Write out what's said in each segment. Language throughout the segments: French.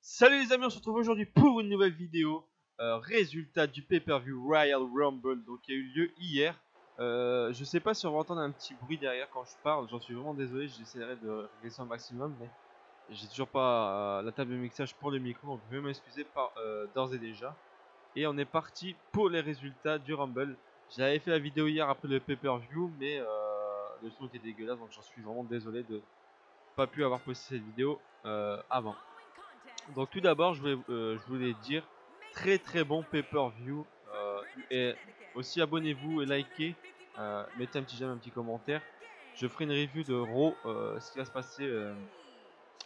Salut les amis, on se retrouve aujourd'hui pour une nouvelle vidéo. Résultat du pay-per-view Royal Rumble, donc qui a eu lieu hier. Je sais pas si on va entendre un petit bruit derrière quand je parle, j'en suis vraiment désolé, j'essaierai de régler ça au maximum, mais j'ai toujours pas la table de mixage pour le micro, donc je vais m'excuser d'ores et déjà. Et on est parti pour les résultats du Rumble. J'avais fait la vidéo hier après le pay-per-view, mais le son était dégueulasse, donc j'en suis vraiment désolé de pas pu avoir posté cette vidéo avant. Donc tout d'abord, je voulais dire très bon pay-per-view et aussi abonnez-vous et likez, mettez un petit j'aime, un petit commentaire. Je ferai une review de Raw, ce qui va se passer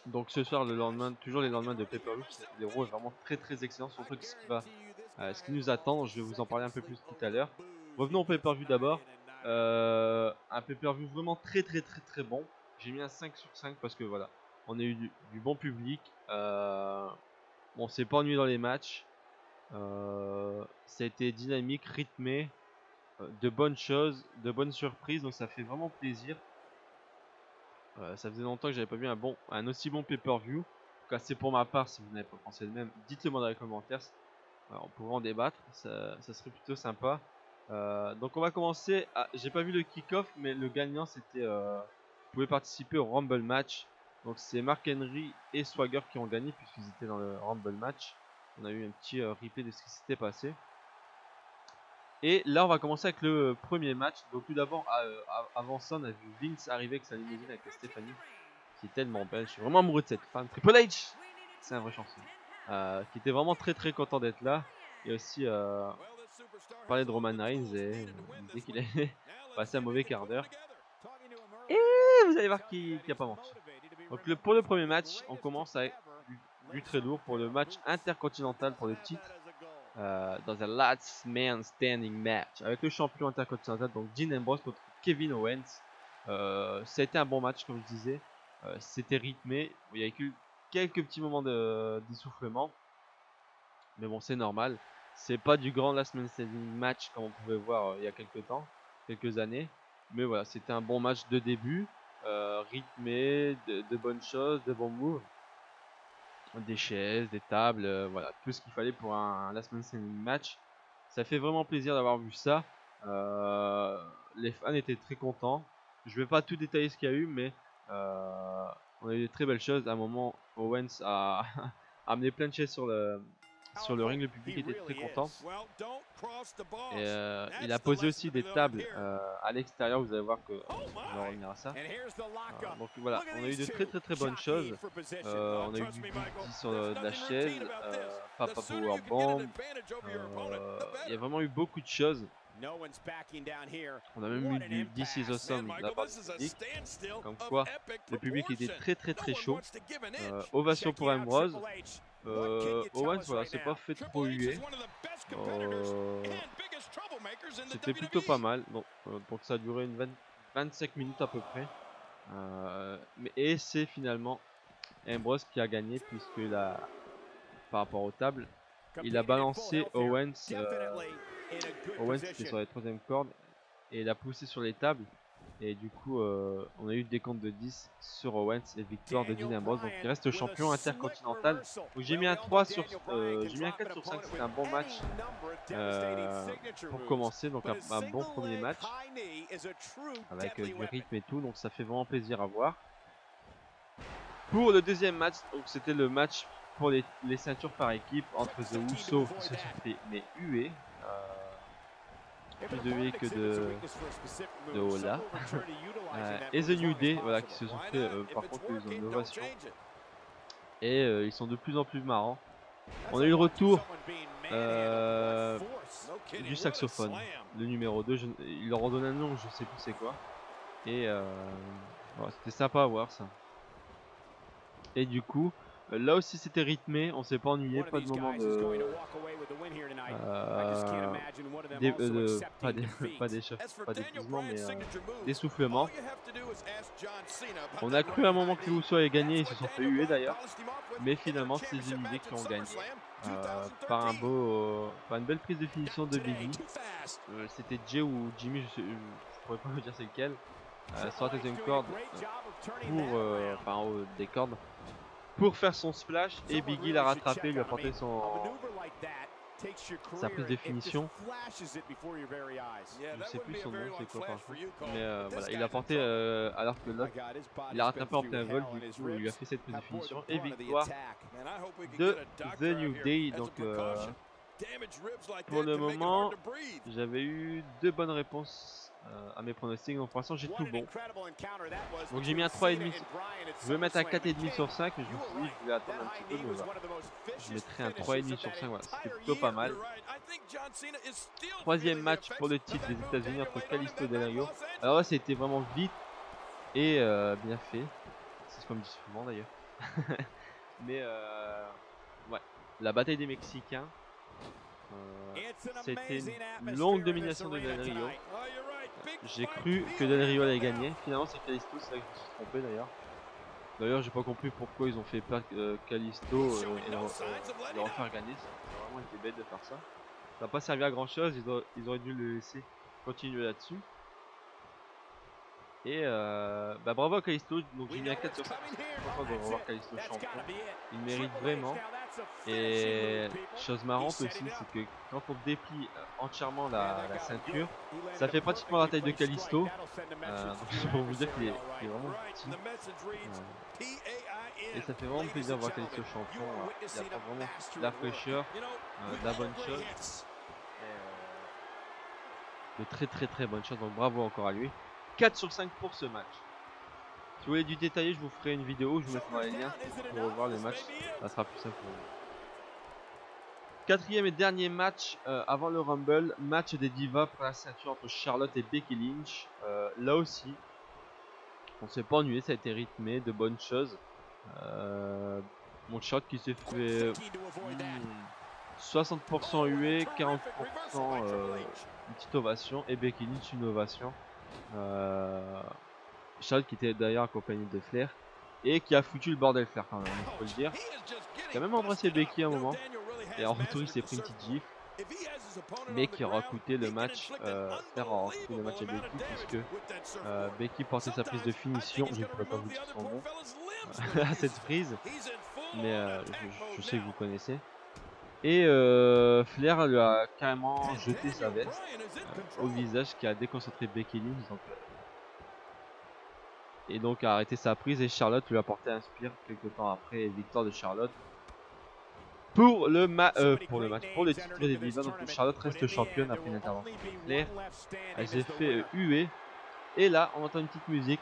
donc ce soir, le lendemain, toujours les lendemains de pay-per-view. Les Raw est vraiment très excellent, surtout ce qui nous attend. Je vais vous en parler un peu plus tout à l'heure. Revenons au pay-per-view d'abord. Un pay-per-view vraiment très bon. J'ai mis un 5 sur 5 parce que voilà, on a eu du bon public. On s'est pas ennuyé dans les matchs. Ça a été dynamique, rythmé, de bonnes choses, de bonnes surprises, donc ça fait vraiment plaisir. Ça faisait longtemps que j'avais pas vu un aussi bon pay-per-view. En tout cas, c'est pour ma part. Si vous n'avez pas pensé le même, dites-le moi dans les commentaires. On pourrait en débattre, ça serait plutôt sympa. Donc on va commencer. J'ai pas vu le kick-off, mais le gagnant c'était. Vous pouvez participer au Rumble match. Donc c'est Mark Henry et Swagger qui ont gagné puisqu'ils étaient dans le Rumble match. On a eu un petit replay de ce qui s'était passé. Et là on va commencer avec le premier match. Donc tout d'abord, avant ça, on a vu Vince arriver avec sa limousine avec Stéphanie, qui est tellement belle. Je suis vraiment amoureux de cette femme. Triple H, c'est un vrai chanson. Qui était vraiment très content d'être là. Et aussi parler de Roman Reigns et il disait qu'il allait passer un mauvais quart d'heure. Et vous allez voir qu'il n'y a pas menti. Donc pour le premier match, on commence avec du très lourd pour le match intercontinental pour le titre. Dans un Last Man Standing match avec le champion intercontinental, donc Dean Ambrose contre Kevin Owens. Ça a été un bon match comme je disais. C'était rythmé, il y a eu quelques petits moments d'essoufflement, mais bon, c'est normal. C'est pas du grand Last Man Standing match comme on pouvait voir il y a quelques années, mais voilà, c'était un bon match de début, rythmé, de bonnes choses, de bons moves, des chaises, des tables, voilà, tout ce qu'il fallait pour un Last Man Standing match. Ça fait vraiment plaisir d'avoir vu ça. Les fans étaient très contents. Je vais pas tout détailler ce qu'il y a eu, mais on a eu de très belles choses. À un moment, Owens a amené plein de chaises sur le ring. Le public était très content. Et il a posé aussi des tables à l'extérieur. Vous allez voir que on va revenir à ça. Donc voilà, on a eu de très bonnes choses. On a eu du Big D sur de la chaise, Papa Powerbomb. Il y a vraiment eu beaucoup de choses. On a même eu du This is Awesome de la part du public. Comme quoi, le public était très chaud. Ovation pour Ambrose. Owens, voilà, c'est pas fait trop huer. C'était plutôt pas mal. Donc ça a duré 25 minutes à peu près. Et c'est finalement Ambrose qui a gagné puisque par rapport aux tables, il a balancé Owens. Owens était sur la troisième corde et il a poussé sur les tables. Et du coup, on a eu le décompte de 10 sur Owens et victoire de Dean Ambrose. Donc il reste champion intercontinental. Donc j'ai mis un 4 sur 5. C'était un bon match pour commencer. Donc un bon premier match avec du rythme et tout. Donc ça fait vraiment plaisir à voir. Pour le deuxième match, donc c'était le match pour les ceintures par équipe entre The Usos qui se sont fait huer. Plus de huer que de Ola. Et The New Day, voilà, qui se sont fait par contre ils ont une ovation. Et ils sont de plus en plus marrants. On a eu le retour du saxophone, le numéro 2. Ils leur ont donné un nom, je sais plus c'est quoi. Et voilà, c'était sympa à voir ça. Et du coup, là aussi c'était rythmé, on s'est pas ennuyé, pas de moment pas d'épuisement, mais d'essoufflement. On a cru à un moment que les Usos avaient gagné, ils se sont fait huer d'ailleurs, mais finalement c'est les New Day qui ont gagné par une belle prise de finition de Biggie. C'était Jay ou Jimmy, je pourrais pas vous dire c'est lequel. Sur la deuxième corde, en haut des cordes. pour faire son splash et Biggie l'a rattrapé, lui a porté sa prise de finition. Je sais plus son nom, c'est quoi par contre. Mais voilà, il a porté alors que l'autre, il a rattrapé en plein vol, du coup il lui a fait cette prise de finition. Et victoire de The New Day. Donc pour le moment, j'avais eu 2 bonnes réponses à mes pronostics, donc pour l'instant j'ai tout bon. Donc j'ai mis un 3,5. Je vais mettre un 4,5 sur 5, mais je me suis dit je vais attendre un petit peu, mais voilà. Je mettrai un 3,5 sur 5, voilà, c'était plutôt pas mal. Troisième match pour le titre des États-Unis entre Kalisto et Del Rio. Alors là c'était vraiment vite et bien fait. C'est ce qu'on me dit souvent d'ailleurs. Mais ouais, la bataille des Mexicains. C'était une longue domination de Del Rio. J'ai cru que Del Rio allait gagner. Finalement c'est Kalisto, c'est là que je me suis trompé d'ailleurs. D'ailleurs j'ai pas compris pourquoi ils ont fait perdre Kalisto et le refaire gagner. Ça a vraiment été bête de faire ça. Ça n'a pas servi à grand chose, ils auraient dû le laisser continuer là-dessus. Et bravo à Kalisto, donc j'ai mis un 4 sur 5. Je suis content de revoir Kalisto champion. Il mérite vraiment. Et chose marrante aussi, c'est que quand on déplie entièrement la ceinture, ça fait pratiquement la taille de Kalisto. Donc c'est pour vous dire qu'il est vraiment petit. Et ça fait vraiment plaisir de voir Kalisto champion. Il apporte vraiment de la fraîcheur, de la bonne chose. De très bonnes choses, donc bravo encore à lui. 4 sur 5 pour ce match. Si vous voulez du détaillé, je vous ferai une vidéo, je vous mettrai dans les liens pour revoir les matchs, ça sera plus simple pour vous. Quatrième et dernier match avant le Rumble, match des divas pour la ceinture entre Charlotte et Becky Lynch. Là aussi, on s'est pas ennuyé, ça a été rythmé, de bonnes choses. Mon shot qui s'est fait 60% hué, 40% une petite ovation et Becky Lynch une ovation. Charlotte qui était d'ailleurs accompagné de Flair et qui a foutu le bordel Flair quand même, il faut le dire. Il a même embrassé Becky à un moment et en retour il s'est pris une petite gifle, mais qui aura coûté le match. Flair aura coûté le match à Becky puisque Becky portait sa prise de finition. Je ne pourrais pas vous dire son nom à cette prise, mais je sais que vous connaissez. Et Flair lui a carrément jeté sa veste au visage, qui a déconcentré Becky Lynch. Et donc a arrêté sa prise, et Charlotte lui a porté un spear quelques temps après, et victoire de Charlotte pour le titre des divas. Donc Charlotte reste championne après une intervention de Flair. Elle s'est fait huer, et là on entend une petite musique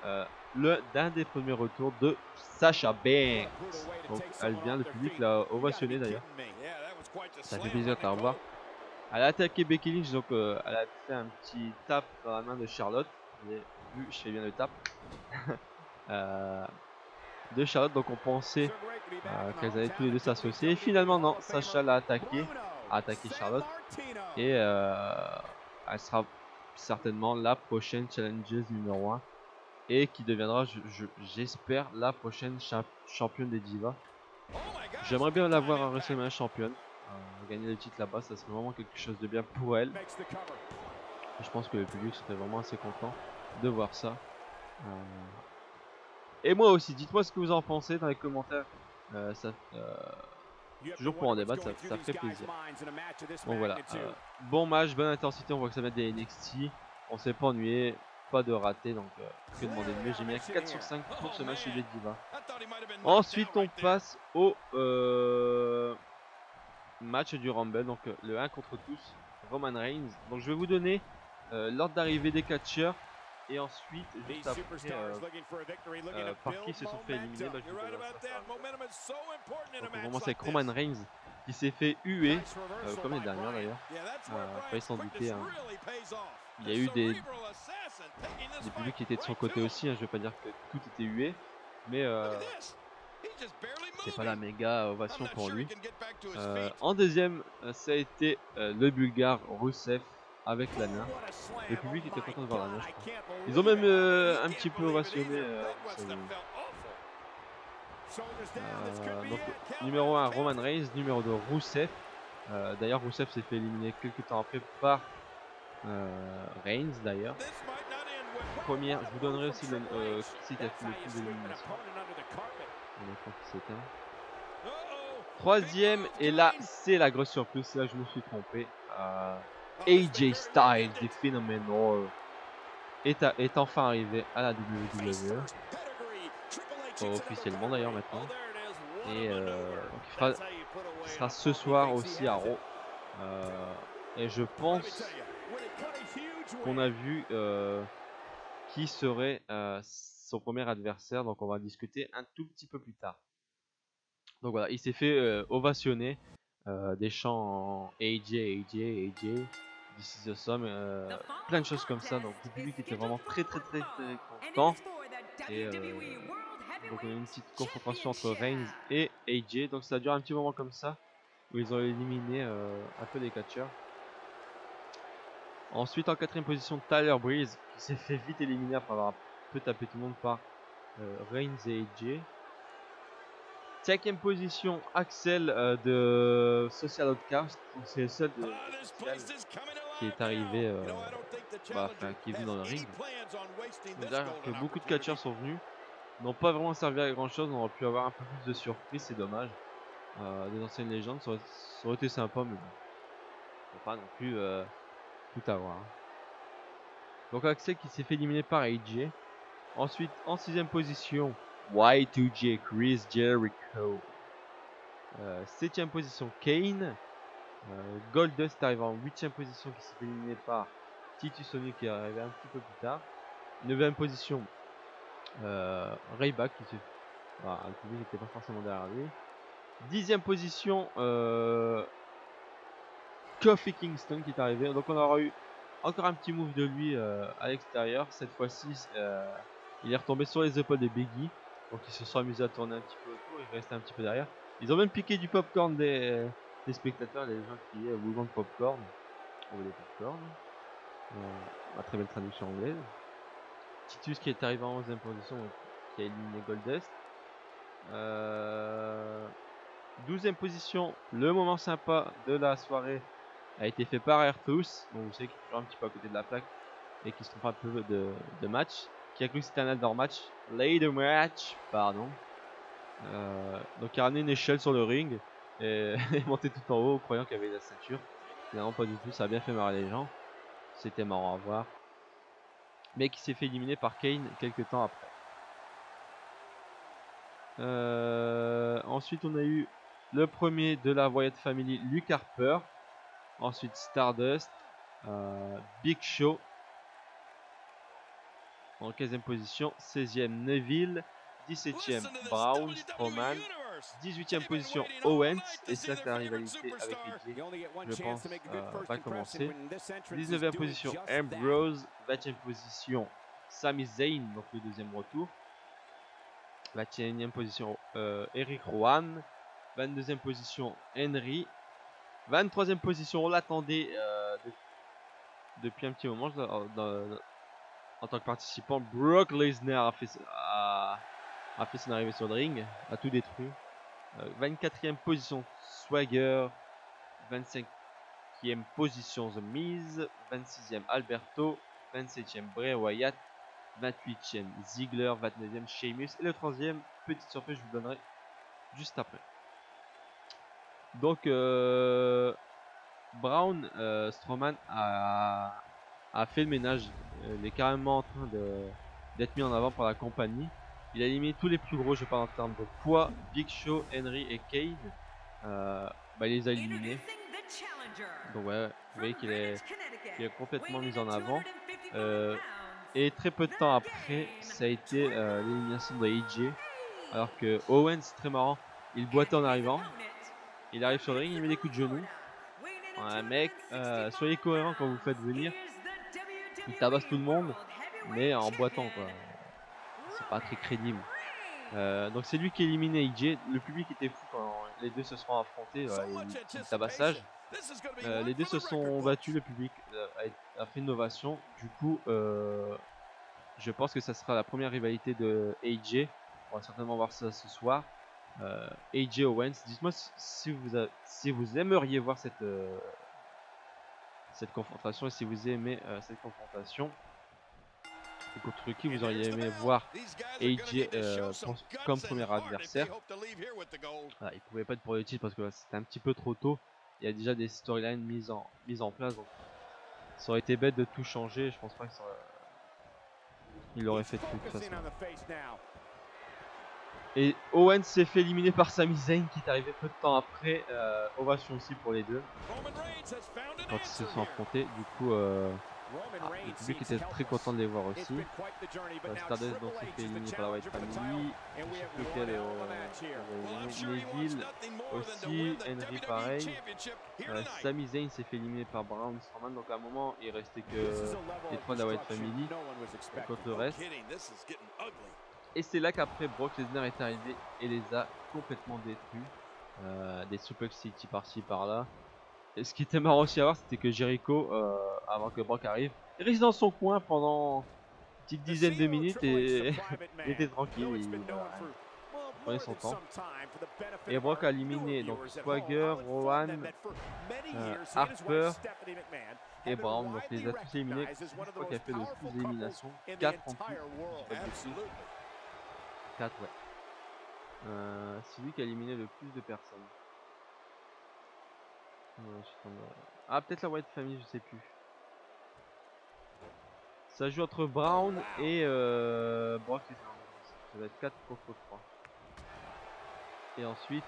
d'un des premiers retours de Sasha Banks. Donc elle vient, le public l'a ovationné d'ailleurs, ça fait plaisir de la revoir. Elle a attaqué Becky Lynch, donc elle a fait un petit tap dans la main de Charlotte. Vous avez vu, je fais bien le tap de Charlotte, donc on pensait qu'elles allaient tous les deux s'associer. Et finalement non, Sasha l'a a attaqué Charlotte, et elle sera certainement la prochaine challengeuse numéro 1 et qui deviendra, j'espère, la prochaine championne des divas. J'aimerais bien la voir à WrestleMania championne. Gagner le titre là-bas, ça serait vraiment quelque chose de bien pour elle. Et je pense que le public serait vraiment assez content de voir ça. Et moi aussi, dites-moi ce que vous en pensez dans les commentaires. Toujours pour en débattre, ça fait plaisir. Bon voilà, bon match, bonne intensité, on voit que ça met des NXT. On s'est pas ennuyé, pas de raté, donc que demander de mieux. J'ai mis un 4 sur 5 pour ce match des divas. Ensuite on passe au match du Rumble, donc le 1 contre tous, Roman Reigns. Donc je vais vous donner l'ordre d'arrivée des catcheurs, et ensuite juste après par qui se sont fait éliminer. Je vous donne ça. Donc on commence avec Roman Reigns qui s'est fait huer comme les dernières d'ailleurs, pas s'en douter, hein. Il y a eu des publics qui étaient de son côté aussi, hein. Je vais pas dire que tout était hué, mais c'est pas la méga ovation pour lui. En deuxième, ça a été le Bulgare Rusev avec Lana. Le public était content de voir Lana, je crois. Ils ont même un petit peu ovationné donc numéro 1 Roman Reigns, numéro 2 Rusev. D'ailleurs Rusev s'est fait éliminer quelques temps après par Reigns d'ailleurs. Première, je vous donnerai aussi qui c'est qui a fait le plus d'élimination. mon écran qui s'éteint. Troisième, et là c'est la grosse surprise, là je me suis trompé. AJ Styles, des Phenomenal, est enfin arrivé à la WWE. Officiellement d'ailleurs maintenant. Et donc il sera ce soir aussi à Raw. Et je pense qu'on a vu qui serait son premier adversaire. Donc on va discuter un tout petit peu plus tard. Donc voilà, il s'est fait ovationner. Des chants en AJ, This is awesome, plein de choses comme ça. Donc le public était vraiment très content. Et donc on a eu une petite confrontation entre Reigns et AJ. Donc ça dure un petit moment comme ça, où ils ont éliminé un peu les catcheurs. Ensuite en quatrième position, Tyler Breeze, qui s'est fait vite éliminer après avoir un peu tapé tout le monde par Reigns et AJ. Cinquième position, Axel de Social Outcast. C'est le seul de Social qui est arrivé, qui est venu dans le ring. C'est-à-dire que beaucoup de catcheurs sont venus, n'ont pas vraiment servi à grand chose. On aurait pu avoir un peu plus de surprise, c'est dommage. Des anciennes légendes, ça aurait été sympa, mais bon, on peut pas non plus tout avoir. Donc Axel qui s'est fait éliminer par AJ. Ensuite, en sixième position, Y2J, Chris Jericho. Septième position, Kane. Goldust arrive en 8ème position, qui s'est fait éliminer par Titus O'Neil, qui est arrivé un petit peu plus tard. 9ème position, Ryback, qui s'est... le public n'était pas forcément derrière lui. 10ème position, Kofi Kingston qui est arrivé. Donc on aura eu encore un petit move de lui à l'extérieur. Cette fois-ci, il est retombé sur les épaules de Biggie. Donc ils se sont amusés à tourner un petit peu autour. Il restait un petit peu derrière. Ils ont même piqué du popcorn des spectateurs, des gens qui disaient We want popcorn. On veut des popcorn. La très belle traduction anglaise. Titus qui est arrivé en 11ème position, qui a éliminé Goldust. 12ème position, le moment sympa de la soirée a été fait par Airtus. Donc vous savez qu'il est toujours un petit peu à côté de la plaque et qui se trompe un peu de match. Qui a cru que c'était un outdoor match. Ladder match, pardon. Donc il a ramené une échelle sur le ring et est monté tout en haut croyant qu'il y avait la ceinture. Finalement pas du tout, ça a bien fait marrer les gens. C'était marrant à voir. Mais qui s'est fait éliminer par Kane quelques temps après. Ensuite on a eu le premier de la Wyatt Family, Luke Harper. Ensuite Stardust, Big Show. En 15ème position, 16ème Neville, 17ème Braun Strowman, 18ème position Owens, et c'est là que la rivalité avec AJ, je pense, va commencer. 19ème position Ambrose, 20ème position Sami Zayn, donc le deuxième retour. 21ème position Eric Rowan, 22ème position Henry, 23ème position, on l'attendait depuis un petit moment en tant que participant. Brock Lesnar a fait son arrivée sur le ring, a tout détruit. 24ème position Swagger, 25ème position The Miz, 26ème Alberto, 27ème Bray Wyatt, 28ème Ziggler, 29ème Sheamus et le 30ème, petite surprise, je vous donnerai juste après. Donc Braun Strowman a fait le ménage. Il est carrément en train d'être mis en avant par la compagnie. Il a éliminé tous les plus gros, je parle en termes de poids. Big Show, Henry et Cade. Il les a éliminés. Donc ouais, vous voyez qu'il est complètement mis en avant. Et très peu de temps après, ça a été l'élimination de AJ. Alors que Owens, c'est très marrant, il boitait en arrivant. Il arrive sur le ring, il met des coups de genoux. Mec, soyez cohérent quand vous faites venir. Il tabasse tout le monde, mais en boitant quoi. C'est pas très crédible. Donc c'est lui qui a éliminé AJ. Le public était fou quand les deux se seront affrontés. Le tabassage. Les deux se sont battus. Le public a fait une ovation. Du coup, je pense que ça sera la première rivalité de AJ. On va certainement voir ça ce soir. AJ Owens. Dites-moi si vous aimeriez voir cette confrontation et si vous aimez cette confrontation. Et contre qui vous auriez aimé voir AJ comme premier adversaire. Voilà, il pouvait pas être pour le titre parce que c'était un petit peu trop tôt. Il y a déjà des storylines mises en place, donc ça aurait été bête de tout changer. Je pense pas que il l'aurait fait de toute façon. Et Owens s'est fait éliminer par Sami Zayn qui est arrivé peu de temps après. Ovation aussi pour les deux quand ils se sont affrontés. Du coup, le public était très content de les voir aussi. Stardust donc s'est fait éliminer par la White Family. Je sais plus lequel, Neville aussi, Henry pareil. Sami Zayn s'est fait éliminer par Braun Strowman. Donc à un moment il restait que les trois de la White Family contre le reste. Et c'est là qu'après Brock Lesnar est arrivé et les a complètement détruits. Des suplex city par-ci par-là. Et ce qui était marrant aussi à voir, c'était que Jericho, avant que Brock arrive, il reste dans son coin pendant une petite dizaine de minutes et il était tranquille, il prenait son temps. Et Brock a éliminé donc Swagger, Rowan, Harper et Brown, donc les a tous éliminés. C'est Brock qui a fait le plus d'éliminations, 4 en tout. 4, ouais. C'est lui qui a éliminé le plus de personnes. Ah, peut-être la White Family, je sais plus. Ça joue entre Brown et Brock Lesnar. Ça va être 4 contre 3. Et ensuite,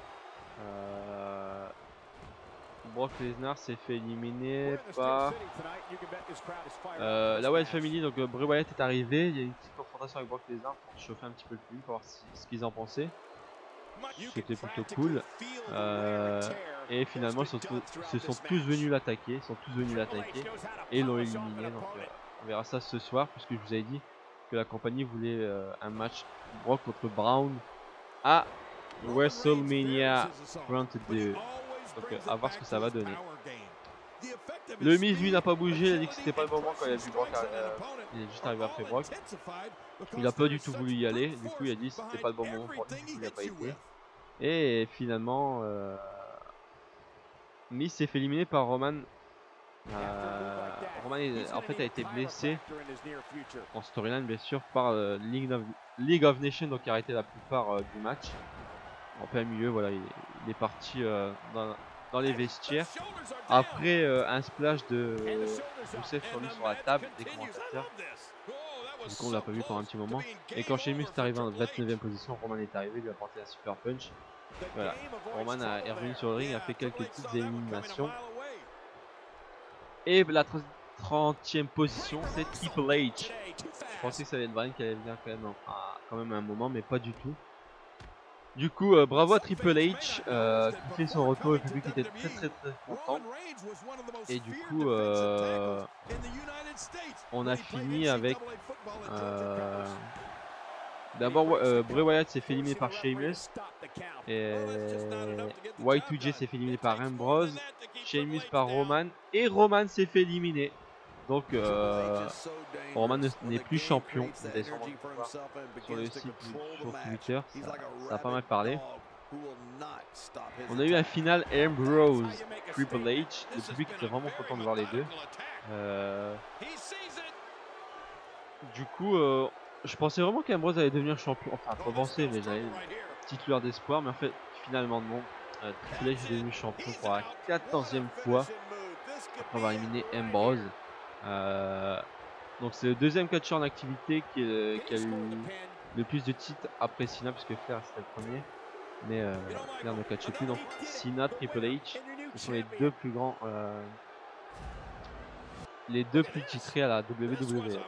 Brock Lesnar s'est fait éliminer par la White Family. Donc Bray Wyatt est arrivé. Il y a eu une petite confrontation avec Brock Lesnar pour chauffer un petit peu le public, pour voir ce qu'ils en pensaient. C'était plutôt cool. Et finalement ils se sont tous venus l'attaquer. Et l'ont éliminé. Donc on verra ça ce soir, puisque je vous avais dit que la compagnie voulait un match Brock contre Brown à WrestleMania 32. Donc à voir ce que ça va donner. Le Miz lui n'a pas bougé, il a dit que c'était pas le moment quand il a vu Brock, il est juste arrivé après Brock. Il a pas du tout voulu y aller, du coup il a dit que c'était pas le bon moment pour lui, il n'a pas été. Et finalement Miz s'est fait éliminer par Roman. Roman en fait a été blessé en storyline bien sûr par League of Nations, donc il a arrêté la plupart du match. En plein milieu, voilà, il est parti dans les vestiaires. Après un splash de Youssef sur lui sur la table des commentateurs. Du coup on l'a pas vu pendant un petit moment. Et quand Sheamus est arrivé en 29e position, Roman est arrivé, lui a porté un super punch. Voilà, Roman est revenu sur le ring, a fait quelques petites éliminations. Et la 30e position, c'est Triple H. Je pensais que ça allait être Brian qui allait venir quand même un moment, mais pas du tout. Du coup, bravo à Triple H qui fait son retour. Le public était très content. Et du coup, on a fini avec d'abord Bray Wyatt s'est fait éliminer par Sheamus. Et Y2J s'est fait éliminer par Ambrose. Sheamus par Roman. Et Roman s'est fait éliminer. Donc Roman n'est plus champion. Vous allez sûrement le voir sur le site sur Twitter, ça a pas mal parlé. On a eu un final Ambrose Triple H. Le public était vraiment content de voir les deux. Du coup je pensais vraiment qu'Ambrose allait devenir champion. Enfin pas penser, mais j'avais une petite lueur d'espoir. Mais en fait finalement non. Triple H est devenu champion pour la 14e fois après avoir éliminé Ambrose. Donc c'est le deuxième catcheur en activité qui a eu le plus de titres après Cena, puisque Flair c'était le premier. Mais Flair ne catche plus. Donc Cena, Triple H, ce sont les deux plus grands, les deux plus titrés à la WWE.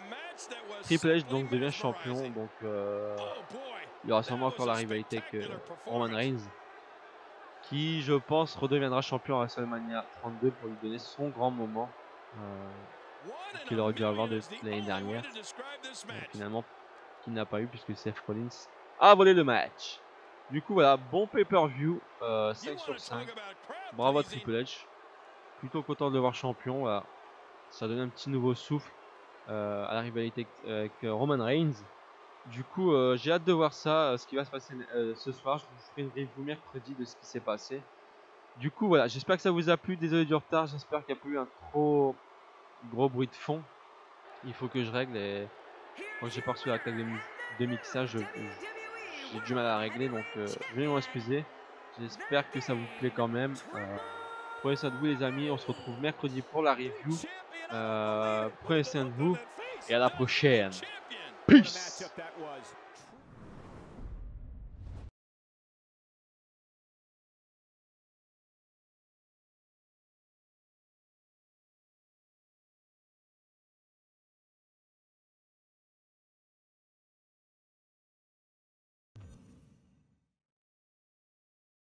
Triple H donc devient champion. Donc il y aura sûrement encore la rivalité avec Roman Reigns, qui je pense redeviendra champion à WrestleMania 32 pour lui donner son grand moment qu'il aurait dû avoir l'année dernière, finalement qu'il n'a pas eu puisque Seth Rollins a volé le match. Du coup voilà, bon pay-per-view, 5 sur 5, bravo à Triple H, plutôt content de le voir champion. Voilà. Ça donne un petit nouveau souffle à la rivalité avec Roman Reigns. Du coup j'ai hâte de voir ça, ce qui va se passer ce soir. Je vous ferai une review mercredi de ce qui s'est passé. Du coup voilà, j'espère que ça vous a plu, désolé du retard, j'espère qu'il n'y a pas eu un trop gros bruit de fond. Il faut que je règle et Quand j'ai pas reçu la claque de mixage, j'ai du mal à régler, donc je vais m'en excuser. J'espère que ça vous plaît quand même. Prenez soin de vous les amis, on se retrouve mercredi pour la review. Prenez soin de vous et à la prochaine. Peace.